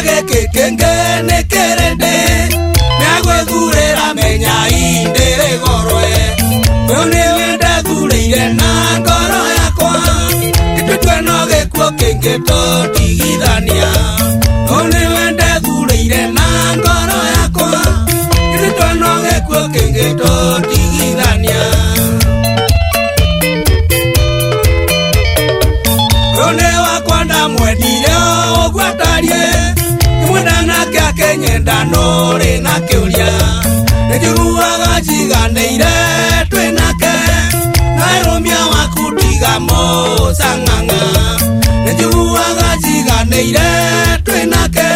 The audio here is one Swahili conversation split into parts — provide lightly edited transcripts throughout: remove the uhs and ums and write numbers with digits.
Kiage kekenge nekerende Nyagwe thurera menya indere gorwe Mwone wenda thureire na ngoro yakwa Kitutwe no gekuo kenge totigithania Mwone wenda thureire na ngoro yakwa Kitutwe no gekuo kenge totigithania Mwone wakwa ndamwendire ogwatarie Mwenda nake akenyenda nore na kiuria Nejiguaga jiganeire twenake Nairumia wakutiga mosanganga Nejiguaga jiganeire twenake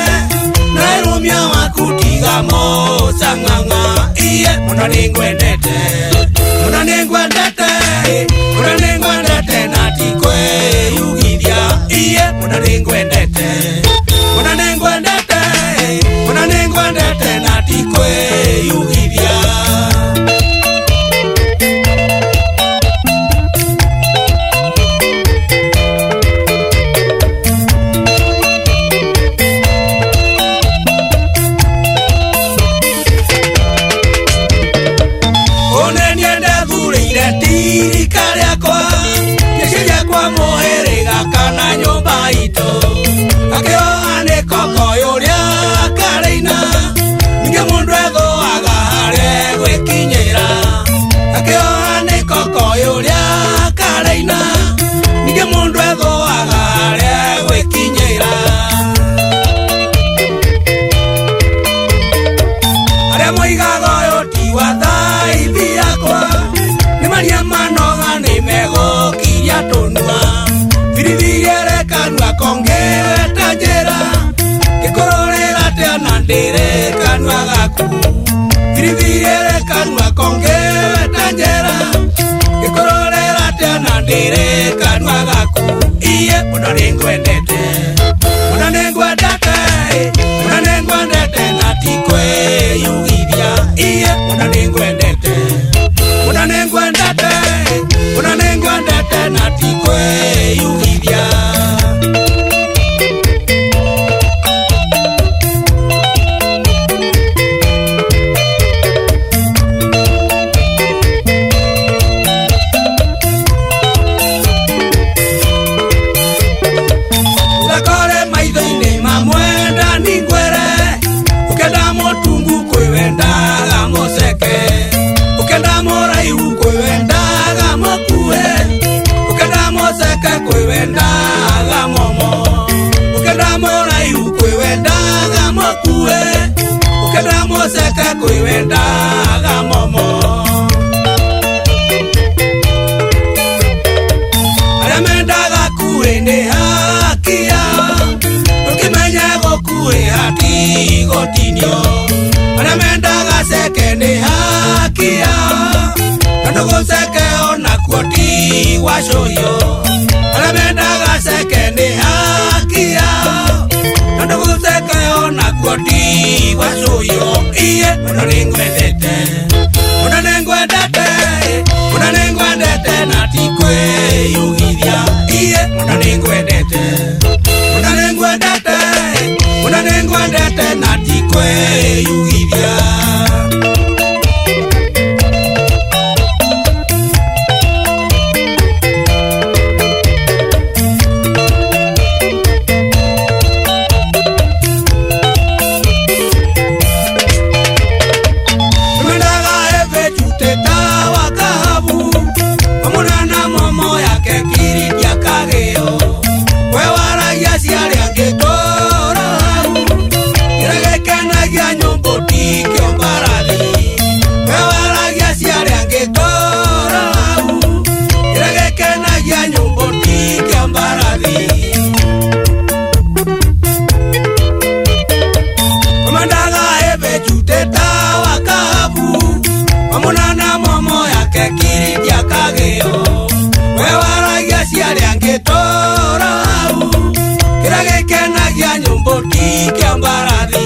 Nairumia wakutiga mosanganga Iye muna ningwendete Muna ningwendete Muna ningwendete natikwe yugithia Iye muna ningwendete Muna ningwendete Muna ningwendete natikwe yugithia One niende thureire tirika riakwa Gĩciria kwa mũhĩrĩga kana nyũmba itũ Akĩoha nĩ kokoyo ũrĩa karaina Ningĩ mũndũ ethũaga harĩa gwĩkinyĩra Akĩoha nĩ kokoyo ũrĩa karaina Ningĩ mũndũ ethũaga harĩa gwĩkinyĩra Arĩa moigaga ũyũ ti wa thaithi yakwa Nĩ maria manoga nĩ megũkiria tũnua Biribiri kanua kongeta njĩra Gĩkũrũrĩra tena ndĩrĩ kanua gaku Biribiri kanua kongeta njĩra Gĩkũrũrĩra tena ndĩrĩ kanua gaku Iye mũno nĩngwendete Mũno nĩngwendete Mũno nĩngwendete na tikwĩyugithia Iye mũno nĩngwendete Mũno nĩngwendete Mũno nĩngwendete na tikwĩyugithia Ndakore maitho-inĩ mamwenda ningwere Ũkenda mũtungu kwĩwendaga mũceke Ũkenda mũraihu kwĩwendaga mũkue Ũkenda mũceke kwĩwendaga momo Ũkenda mũraihu kwĩwendaga mũkue Ũkenda mũceke kwĩwendaga momo Arĩa mendaga kuĩ nĩ haki yao Ndũkĩmenya gũkuĩ hatigotinio Arĩa mendaga ceke nĩ haki yao Na ndũgũceke onakuo ti gwacũhio Arĩa mendaga ceke nĩ haki yao Na ndũgũceke onakuo ti gwacũhio Iye mũno nĩngwendete Mũno nĩngwendete Mũno nĩngwendete na tikwĩyugithia Iye mũno nĩngwendete Mũno nĩngwendete Mũno nĩngwendete na tikwĩyugithia Kĩrĩa gĩkenagia nyũmbũ ti kĩa mbarathi